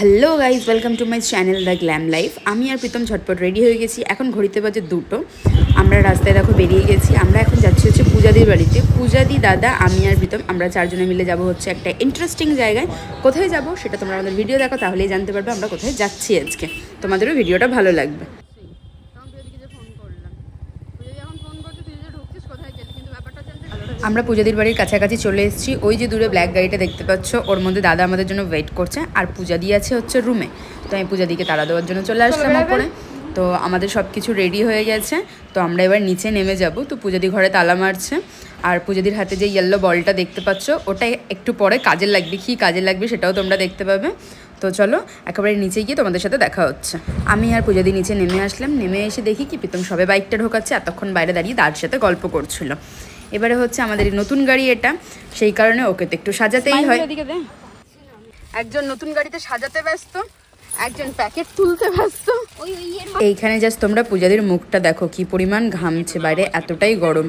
Hello guys, welcome to my channel the glam life. আমি আর প্রীতম ঝটপট ready হয়ে গেছি। এখন ঘড়িতে বাজে 2টো। আমরা রাস্তায় দেখো বেরিয়ে গেছি। আমরা এখন যাচ্ছি হচ্ছে পূজাদির বাড়িতে। পূজাদি, দাদা, আমি আর প্রীতম আমরা চারজনে মিলে যাব হচ্ছে একটা ইন্টারেস্টিং জায়গায়। কোথায় যাব সেটা তোমরা আমাদের ভিডিও দেখো, তাহলেই জানতে পারবে আমরা কোথায় যাচ্ছি আজকে। তোমাদেরও ভিডিওটা ভালো লাগবে। আমরা পূজাদির বাড়ির কাছাকাছি চলে এসেছি। ওই যে দূরে ব্ল্যাক গাড়িটা দেখতে পাচ্ছ, ওর মধ্যে দাদা আমাদের জন্য ওয়েট করছে। আর পূজাদি আছে হচ্ছে রুমে। তো আমি পূজাদিকে তাড়া দেওয়ার জন্য চলে আসলাম ওপরে। তো আমাদের সব কিছু রেডি হয়ে গেছে। তো আমরা এবার নিচে নেমে যাব। তো পূজাদি ঘরে তালা মারছে। আর পূজাদির হাতে যে ইয়েলো বলটা দেখতে পাচ্ছ, ওটা একটু পরে কাজে লাগবে। কী কাজে লাগবে সেটাও তোমরা দেখতে পাবে। তো চলো একেবারে নিচে গিয়ে তোমাদের সাথে দেখা হচ্ছে। আমি আর পূজাদি নিচে নেমে আসলাম। নেমে এসে দেখি কি প্রীতম সবে বাইকটা ঢোকাচ্ছে, এতক্ষণ বাইরে দাঁড়িয়ে তার সাথে গল্প করছিল। এবারে হচ্ছে আমাদের নতুন গাড়ি এটা, সেই কারণে ওকে তো একটু সাজাতেই হয়। একজন নতুন গাড়িতে সাজাতে ব্যস্ত, একজন প্যাকেট তুলতে ব্যস্ত। এইখানে জাস্ট তোমরা পূজাদির মুখটা দেখো, কি পরিমাণ ঘামছে, বাইরে এতটাই গরম।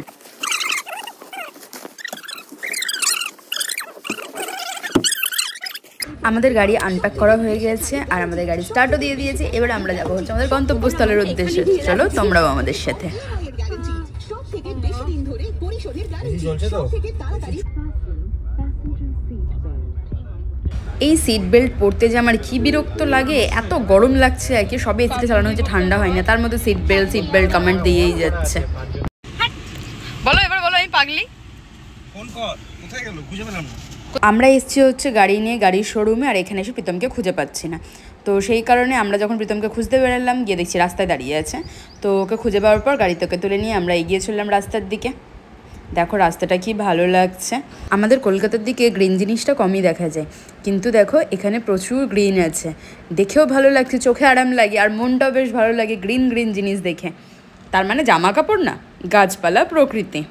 আমাদের গাড়ি আনপ্যাক করা হয়ে গেছে আর আমাদের গাড়ি স্টার্টও দিয়ে দিয়েছে। এবার আমরা যাবো হচ্ছে আমাদের গন্তব্যস্থলের উদ্দেশ্যে। চলো তোমরাও আমাদের সাথে। এই সিট বেল্ট পরতে যে আমার কি বিরক্ত লাগে, এত গরম লাগছে আর কি। সবে এসিতে চালানো হয়েছে, ঠান্ডা হয় না, তার মধ্যে সিট বেল্ট কমেন্ট দিয়েই যাচ্ছে। বলো এবার বলো, এই পাগলি ফোন কর, কোথায় গেল খুঁজে পেলাম না। আমরা এসেছি হচ্ছে গাড়ি নিয়ে গাড়ির শোরুমে, আর এখানে এসে প্রীতমকে খুঁজে পাচ্ছি না। তো সেই কারণে আমরা যখন প্রীতমকে খুঁজতে বেরোলাম, গিয়ে দেখছি রাস্তায় দাঁড়িয়ে আছে। তো ওকে খুঁজে পাওয়ার পর গাড়ি থেকে তুলে নিয়ে আমরা এগিয়ে চললাম রাস্তার দিকে। দেখো রাস্তাটা কি ভালো লাগছে। আমাদের কলকাতার দিকে গ্রিন জিনিসটা কমই দেখা যায়, কিন্তু দেখো এখানে প্রচুর গ্রিন আছে। দেখেও ভালো লাগছে, চোখে আরাম লাগে, আর মনটাও বেশ ভালো লাগে গ্রিন গ্রিন জিনিস দেখে। তার মানে জামা কাপড় না, গাছপালা, প্রকৃতি।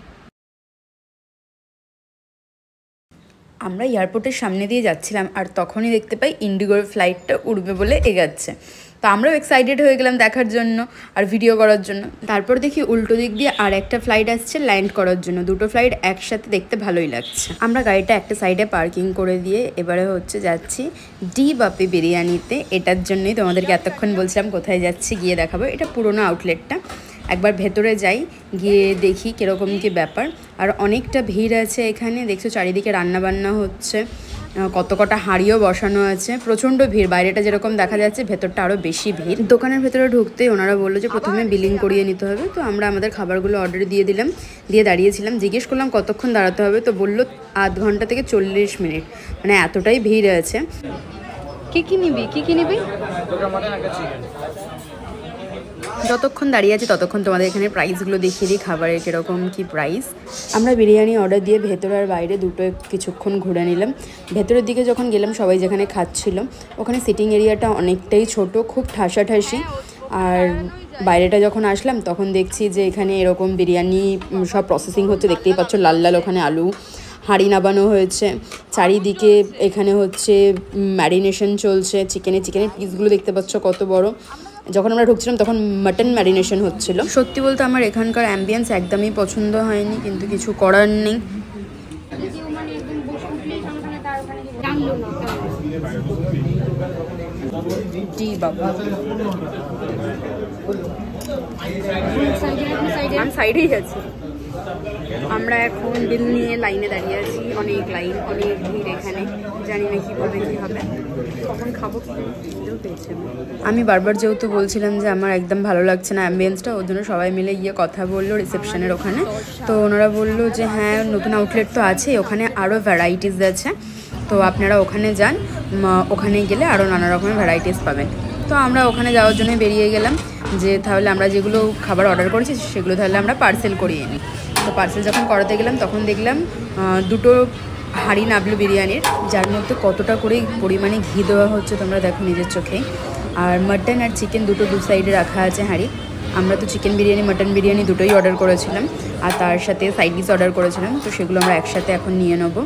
আমরা এয়ারপোর্টের সামনে দিয়ে যাচ্ছিলাম, আর তখনই দেখতে পাই ইন্ডিগোর ফ্লাইটটা উড়বে বলে এগাচ্ছে। তো আমরাও এক্সাইটেড হয়ে গেলাম দেখার জন্য আর ভিডিও করার জন্য। তারপর দেখি উল্টো দিক দিয়ে আর একটা ফ্লাইট আসছে ল্যান্ড করার জন্য। দুটো ফ্লাইট একসাথে দেখতে ভালোই লাগছে। আমরা গাড়িটা একটা সাইডে পার্কিং করে দিয়ে এবারে হচ্ছে যাচ্ছি ডি বাপি বিরিয়ানিতে। এটার জন্যই তোমাদেরকে এতক্ষণ বলছিলাম কোথায় যাচ্ছি, গিয়ে দেখাবো। এটা পুরোনো আউটলেটটা। একবার ভেতরে যাই, গিয়ে দেখি কীরকম কী ব্যাপার। আর অনেকটা ভিড় আছে এখানে, দেখছো চারিদিকে রান্নাবান্না হচ্ছে, কটা হাঁড়িও বসানো আছে। প্রচণ্ড ভিড়, বাইরেটা যেরকম দেখা যাচ্ছে ভেতরটা আরও বেশি ভিড়। দোকানের ভেতরে ঢুকতেই ওনারা বললো যে প্রথমে বিলিং করিয়ে নিতে হবে। তো আমরা আমাদের খাবারগুলো অর্ডার দিয়ে দিলাম, দিয়ে দাঁড়িয়েছিলাম। জিজ্ঞেস করলাম কতক্ষণ দাঁড়াতে হবে, তো বললো আধ ঘন্টা থেকে 40 মিনিট, মানে এতটাই ভিড় আছে। কি নিবি? যতক্ষণ দাঁড়িয়ে আছি ততক্ষণ তোমাদের এখানে প্রাইসগুলো দেখিয়ে দিই, খাবারের কীরকম কী প্রাইস। আমরা বিরিয়ানি অর্ডার দিয়ে ভেতরে আর বাইরে দুটো কিছুক্ষণ ঘুরে নিলাম। ভেতরের দিকে যখন গেলাম, সবাই যেখানে খাচ্ছিল ওখানে সিটিং এরিয়াটা অনেকটাই ছোট, খুব ঠাসাঠাসি। আর বাইরেটা যখন আসলাম তখন দেখছি যে এখানে এরকম বিরিয়ানি সব প্রসেসিং হচ্ছে, দেখতেই পাচ্ছ লাল লাল ওখানে আলু, হাঁড়ি নাবানো হয়েছে। চারিদিকে এখানে হচ্ছে ম্যারিনেশন চলছে চিকেনের পিসগুলো দেখতে পাচ্ছ কত বড়। যখন আমরা ঢুকছিলাম তখন মাটন ম্যারিনেশন হচ্ছিল। সত্যি বলতে আমার এখানকার অ্যাম্বিয়েন্স একদমই পছন্দ হয়নি, কিন্তু কিছু করার নেই। জি বাবা, আমি সাইডেই আছি। আমরা এখন বিল নিয়ে লাইনে দাঁড়িয়ে আছি, অনেক লাইন, অনেক ভিড় এখানে। জানি না কীভাবে কী হবে, কখন খাবো পেয়েছে। আমি বারবার যেহেতু বলছিলাম যে আমার একদম ভালো লাগছে না অ্যাম্বিয়েন্সটা, ওর জন্য সবাই মিলে গিয়ে কথা বললো রিসেপশনের ওখানে। তো ওনারা বললো যে হ্যাঁ নতুন আউটলেট তো আছে, ওখানে আরও ভ্যারাইটিস আছে, তো আপনারা ওখানে যান, ওখানে গেলে আরও নানা রকমের ভ্যারাইটিস পাবেন। তো আমরা ওখানে যাওয়ার জন্য বেরিয়ে গেলাম, যে তাহলে আমরা যেগুলো খাবার অর্ডার করেছি সেগুলো তাহলে আমরা পার্সেল করিয়ে নিই। তো পার্সেল যখন করাতে গেলাম তখন দেখলাম দুটো হাঁড়ি নাবলো বিরিয়ানির, যার মধ্যে কতটা করে পরিমাণে ঘি দেওয়া হচ্ছে তোমরা দেখো নিজের চোখে। আর মাটন আর চিকেন দুটো দু সাইডে রাখা আছে হাঁড়ি। আমরা তো চিকেন বিরিয়ানি মাটন বিরিয়ানি দুটোই অর্ডার করেছিলাম, আর তার সাথে সাইড ডিশ অর্ডার করেছিলাম। তো সেগুলো আমরা একসাথে এখন নিয়ে নেবো।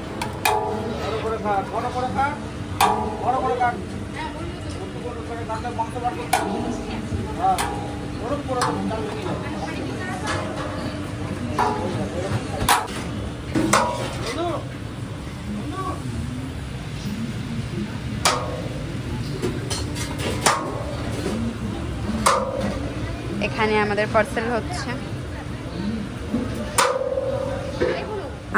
এখানে আমাদের পার্সেল হচ্ছে।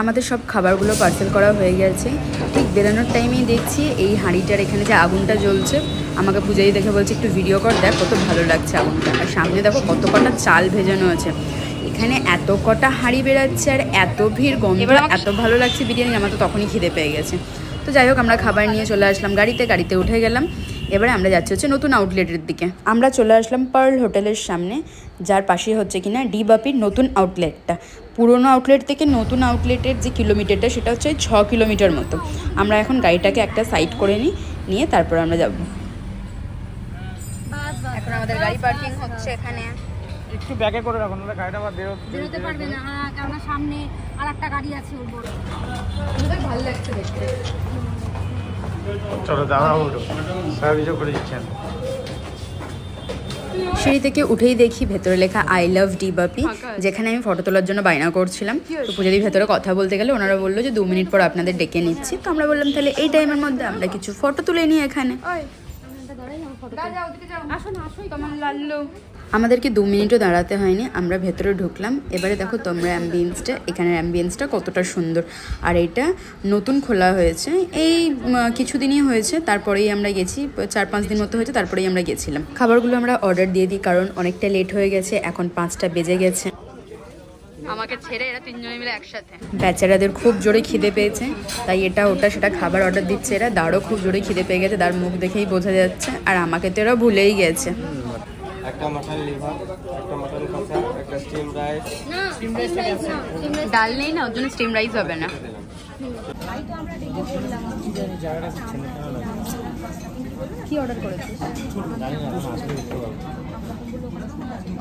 আমাদের সব খাবারগুলো পার্সেল করা হয়ে গেছে। ঠিক বেরোনোর টাইমেই দেখছি এই হাঁড়িটার এখানে যে আগুনটা জ্বলছে, আমাকে পূজাই দেখে বলছে একটু ভিডিও কর, দেখ কত ভালো লাগছে আগুনটা। আর সামনে দেখো কত কটা চাল ভেজানো আছে। এখানে এত কটা হাঁড়ি বেরাচ্ছে আর এত ভিড়, গন্ধ এত ভালো লাগছে বিরিয়ানি, আমার তো তখনই খিদে পেয়ে গেছে। তো যাই হোক আমরা খাবার নিয়ে চলে আসলাম গাড়িতে উঠে গেলাম। এবারে আমরা যাচ্ছি হচ্ছে নতুন আউটলেটের দিকে। আমরা চলে আসলাম পার্ল হোটেলের সামনে, যার পাশে হচ্ছে কিনা ডি বাপির নতুন আউটলেটটা। পুরোনো আউটলেট থেকে নতুন আউটলেটের যে কিলোমিটারটা সেটা হচ্ছে 6 কিলোমিটার মতো। আমরা এখন গাড়িটাকে একটা সাইড করে নিয়ে তারপর আমরা যাব। এখন আমাদের গাড়ি পার্কিং হচ্ছে এখানে। একটু ব্যাকে করে রাখুন, নাহলে গাড়িটা আবার বেরোতে পারবে না, কারণ সামনে আরেকটা গাড়ি আছে ওর বড়। ভালো লাগছে দেখতে। চলো দাদা ওঠো, সার্ভিসও করে দিচ্ছেন। সিঁড়ি থেকে উঠেই দেখি ভেতরে লেখা আই লাভ ডি বাপি, যেখানে আমি ফটো তোলার জন্য বায়না করছিলাম। তো পূজাদি ভেতরে কথা বলতে গেলে ওনারা বললো যে 2 মিনিট পর আপনাদের ডেকে নিচ্ছি। তো আমরা বললাম তাহলে এই টাইমের মধ্যে আমরা কিছু ফটো তুলে নিই এখানে। আমাদেরকে 2 মিনিটও দাঁড়াতে হয়নি, আমরা ভেতরে ঢুকলাম। এবারে দেখো তোমরা অ্যাম্বিয়েন্সটা, এখানের অ্যাম্বিয়েন্সটা কতটা সুন্দর। আর এটা নতুন খোলা হয়েছে, এই কিছুদিনই হয়েছে, তারপরেই আমরা গেছি, 4-5 দিন মতো হয়েছে, তারপরেই আমরা গেছিলাম। খাবারগুলো আমরা অর্ডার দিয়ে দিই, কারণ অনেকটা লেট হয়ে গেছে, এখন 5টা বেজে গেছে। আমাকে ছেড়ে এরা 3 জনে মিলে একসাথে। বেচারাদের খুব জোরে খিদে পেয়েছে, তাই এটা ওটা সেটা খাবার অর্ডার দিচ্ছে এরা। দাঁড়ও খুব জোরে খিদে পেয়ে গেছে, তার মুখ দেখেই বোঝা যাচ্ছে। আর আমাকে তো এরা ভুলেই গেছে। একটা মাটন লিভার, একটা মাটন কষা, একটা স্টিম রাইস। ডাল নেই না, ওর জন্য স্টিম রাইস হবে না। কি অর্ডার করেছিস?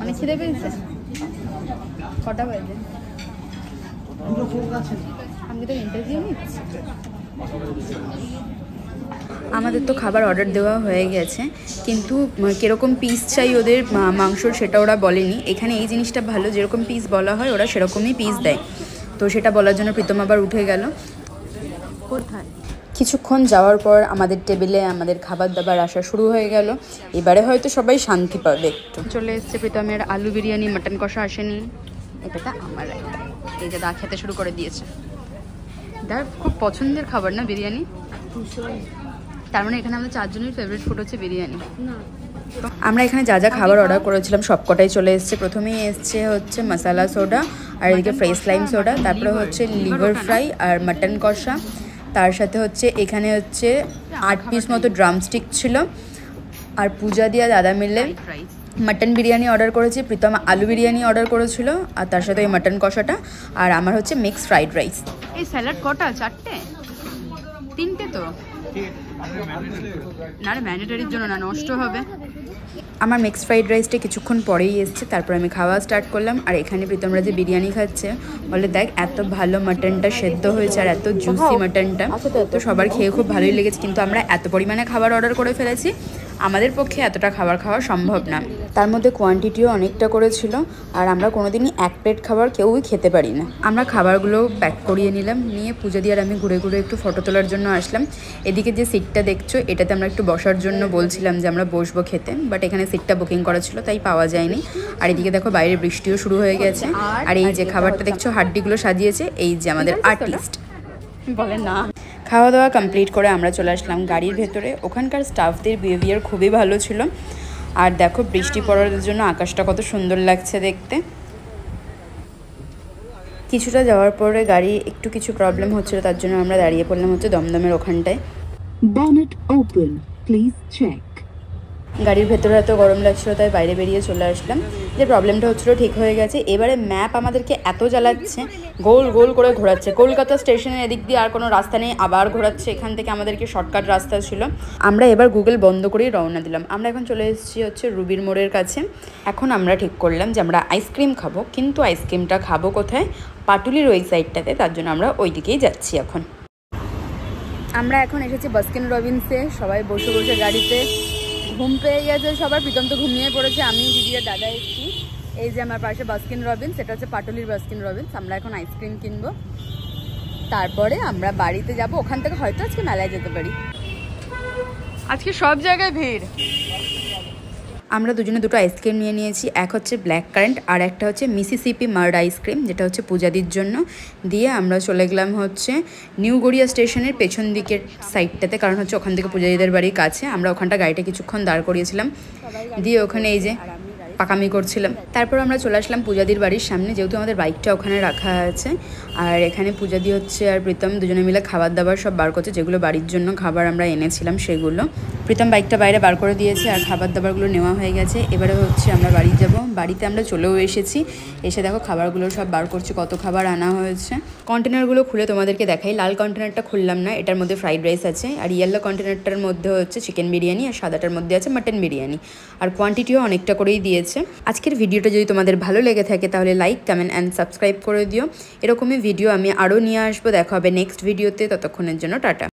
অনেক খিদে পেয়েছে। কটা বাজে? আমি তো ইন্টারভিউ নিচ্ছি। আমাদের তো খাবার অর্ডার দেওয়া হয়ে গেছে, কিন্তু কীরকম পিস চাই ওদের মাংসর সেটা ওরা বলেনি। এখানে এই জিনিসটা ভালো, যেরকম পিস বলা হয় ওরা সেরকমই পিস দেয়। তো সেটা বলার জন্য প্রীতম আবার উঠে গেল। কোথায়? কিছুক্ষণ যাওয়ার পর আমাদের টেবিলে আমাদের খাবার দাবার আসা শুরু হয়ে গেল। এবারে হয়তো সবাই শান্তি পাবে একটু। চলে এসছে প্রীতমের আলু বিরিয়ানি, মাটন কষা আসেনি। এটা আমার এই যে দা খেতে শুরু করে দিয়েছে। দার খুব পছন্দের খাবার না বিরিয়ানি? তার মানে এখানে আমাদের 4 জনের ফেভারিট ফুড হচ্ছে বিরিয়ানি। আমরা এখানে যা যা খাবার অর্ডার করেছিলাম সবকটাই চলে এসছে। প্রথমেই এসছে হচ্ছে মশালা সোডা, আর এদিকে ফ্রেশ লাইম সোডা, তারপরে হচ্ছে লিভার ফ্রাই আর মাটন কষা। তার সাথে হচ্ছে এখানে হচ্ছে 8 পিস মতো ড্রামস্টিক ছিল। আর পূজা দিয়া দাদা মিলে মাটন বিরিয়ানি অর্ডার করেছি, প্রীতম আলু বিরিয়ানি অর্ডার করেছিল, আর তার সাথে ওই মাটন কষাটা। আর আমার হচ্ছে মিক্স ফ্রাইড রাইস। এই স্যালাড কটা? 4টে? 3টে তো না রে, ম্যান্ডেটরির জন্য না, নষ্ট হবে। আমার মিক্সড ফ্রাইড রাইসটা কিছুক্ষণ পরেই এসছে, তারপর আমি খাওয়া স্টার্ট করলাম। আর এখানে প্রীতমরা যে বিরিয়ানি খাচ্ছে, বলে দেখ এত ভালো মাটনটা সেদ্ধ হয়েছে আর এত জুসি মাটনটা। তো সবার খেয়ে খুব ভালোই লেগেছে, কিন্তু আমরা এত পরিমাণে খাবার অর্ডার করে ফেলেছি, আমাদের পক্ষে এতটা খাবার খাওয়া সম্ভব না। তার মধ্যে কোয়ান্টিটিও অনেকটা করেছিল, আর আমরা কোনোদিনই 1 প্লেট খাবার কেউই খেতে পারি না। আমরা খাবারগুলো প্যাক করিয়ে নিলাম, নিয়ে পূজা দিয়ে আর আমি ঘুরে ঘুরে একটু ফটো তোলার জন্য আসলাম। এদিকে যে সিটটা দেখছো, এটাতে আমরা একটু বসার জন্য বলছিলাম যে আমরা বসবো খেতে, বাট এখানে সিটটা বুকিং করা ছিল, তাই পাওয়া যায়নি। আর এদিকে দেখো বাইরে বৃষ্টিও শুরু হয়ে গেছে। আর এই যে খাবারটা দেখছো, হাড্ডিগুলো সাজিয়েছে এই যে আমাদের আর্টিস্ট। বলে না। খাওয়া দাওয়া কমপ্লিট করে আমরা চলে আসলাম গাড়ির ভেতরে। ওখানকার স্টাফদের বিহেভিয়ার খুবই ভালো ছিল। আর দেখো বৃষ্টি পড়ার জন্য আকাশটা কত সুন্দর লাগছে দেখতে। কিছুটা যাওয়ার পরে গাড়ি একটু কিছু প্রবলেম হচ্ছিল, তার জন্য আমরা দাঁড়িয়ে পড়লাম হচ্ছে দমদমের ওখানটায়। Bonnet open, please check. গাড়ির ভেতরে এত গরম লাগছিল, তাই বাইরে বেরিয়ে চলে আসলাম। যে প্রবলেমটা হচ্ছিলো ঠিক হয়ে গেছে। এবারে ম্যাপ আমাদেরকে এত জ্বালাচ্ছে, গোল গোল করে ঘোরাচ্ছে। কলকাতা স্টেশনের এদিক দিয়ে আর কোনো রাস্তা নেই, আবার ঘোরাচ্ছে। এখান থেকে আমাদেরকে শর্টকাট রাস্তা ছিল। আমরা এবার গুগল বন্ধ করেই রওনা দিলাম। আমরা এখন চলে এসেছি হচ্ছে রুবির মোড়ের কাছে। এখন আমরা ঠিক করলাম যে আমরা আইসক্রিম খাবো, কিন্তু আইসক্রিমটা খাবো কোথায়? পাটুলির ওই সাইডটাতে। তার জন্য আমরা ওই দিকেই যাচ্ছি এখন। আমরা এখন এসেছি বাস্কিন রবিন্সে। সবাই বসে বসে গাড়িতে, ঘুম পেয়ে গেছে সবার। প্রীতম তো ঘুমিয়ে পড়েছে, আমি দিদি আর দাদা এসেছি। এই যে আমার পাশে বাস্কিন রবিন্স, এটা হচ্ছে পাটুলির বাস্কিন রবিন্স। আমরা এখন আইসক্রিম কিনবো, তারপরে আমরা বাড়িতে যাব। ওখান থেকে হয়তো আজকে মেলায় যেতে পারি। আজকে সব জায়গায় ভিড়। আমরা দুজনে দুটো আইসক্রিম নিয়ে নিয়েছি, এক হচ্ছে ব্ল্যাক কারেন্ট আর একটা হচ্ছে মিসিসিপি মার্ড আইসক্রিম, যেটা হচ্ছে পূজাদির জন্য। দিয়ে আমরা চলে গেলাম হচ্ছে নিউ গড়িয়া স্টেশনের পেছন দিকের সাইডটাতে, কারণ হচ্ছে ওখান থেকে পূজাদিদের বাড়ির কাছে। আমরা ওখানটা গাড়িটা কিছুক্ষণ দাঁড় করিয়েছিলাম, দিয়ে ওখানে এই যে পাকামি করছিলাম। তারপর আমরা চলে আসলাম পূজাদির বাড়ির সামনে, যেহেতু আমাদের বাইকটা ওখানে রাখা আছে। আর এখানে পূজাদি হচ্ছে আর প্রীতম দুজনে মিলে খাবার দাবার সব বার করছে, যেগুলো বাড়ির জন্য খাবার আমরা এনেছিলাম সেগুলো। প্রীতম বাইকটা বাইরে বার করে দিয়েছে আর খাবার দাবারগুলো নেওয়া হয়ে গেছে। এবারে হচ্ছে আমরা বাড়ি যাব। বাড়িতে আমরা চলেও এসেছি, এসে দেখো খাবারগুলো সব বার করছি, কত খাবার আনা হয়েছে। কন্টেনারগুলো খুলে তোমাদেরকে দেখাই। লাল কন্টেনারটা খুললাম না, এটার মধ্যে ফ্রাইড রাইস আছে। আর ইয়েলো কন্টেনারটার মধ্যে হচ্ছে চিকেন বিরিয়ানি, আর সাদাটার মধ্যে আছে মাটন বিরিয়ানি। আর কোয়ান্টিটিও অনেকটা করেই দিয়েছে। আজকের ভিডিওটা যদি তোমাদের ভালো লেগে থাকে তাহলে লাইক, কমেন্ট অ্যান্ড সাবস্ক্রাইব করে দিও। এরকমই ভিডিও আমি আরও নিয়ে আসবো। দেখা হবে নেক্সট ভিডিওতে, ততক্ষণের জন্য টাটা।